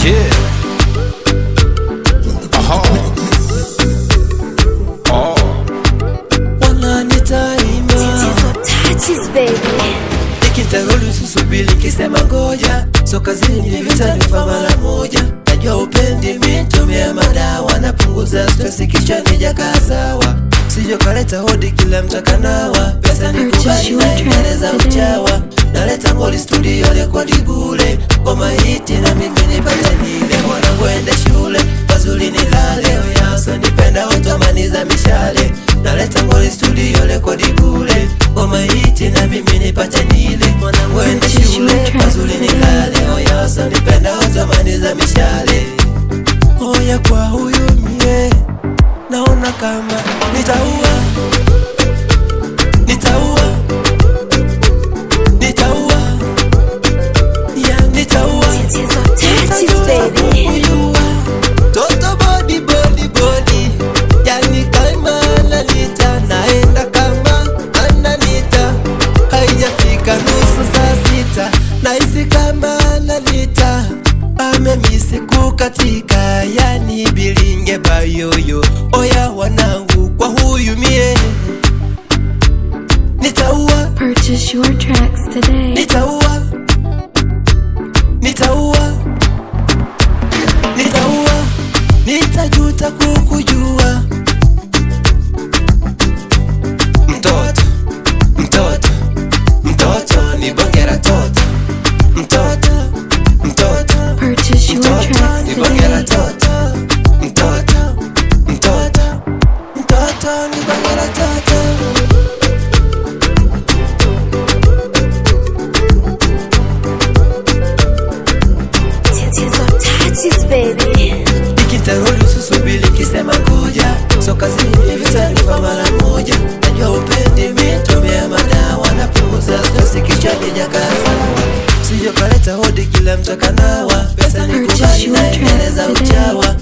Yeah. Nikitarudi susubili kisema ngoja, so kazini vitanifa mara moja. Najua upendi mitumia madawa, napunguza stress kisha nijakaa sawa. Sijo kaleta hodi kila mtakanawa, pesa ni kubali na endeleza uchawa. Naleta ngoli studio rekodi bure, ngoma hiti na mimi nipate nile. Mwanangu ende shule, pazuli nilale, oyaso nipenda utomaniza mishale. Naleta ngoli studio rekodi bure, ngoma hiti na mimi nipate nile. Mwanangu ende shule, pazuli nilale, oyaso nipenda utomaniza mishale. Oya kwa huyu mie, naona kama nitaua, nitaua, nitaua, yeah nitaua. Toto body body body, yani kama analita, naenda kama ananita. Haijafika nusu saa sita, nahisi kama analita. Amemisi kukatika, yani bilinge bayoyo. Oya wanangu kwa huyu mie, nitaua. Purchase your tracks today. Nitaua, nitaua, nitaua, nitajuta kukujua. Mtoto, mtoto, mtoto ni bongera toto. Mtoto, mtoto, Purchase your tracks ni bongera today. toto. Mtoto, mtoto, mtoto ni bongera toto. Nikitarudi susubili kisema ngoja, so kazini vitanifa mara moja. Najua upendi mitumia madawa, napunguza stress kisha nijakaa sawa. Sijo kaleta hodi kila mtakanawa, pesa ni kubali na endeleza uchawa.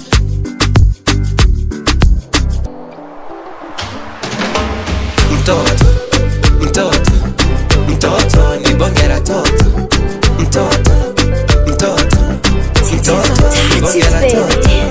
Mtoto, mtoto, mtoto ni bongera toto. Mtoto, mtoto, mtoto ni bongera toto.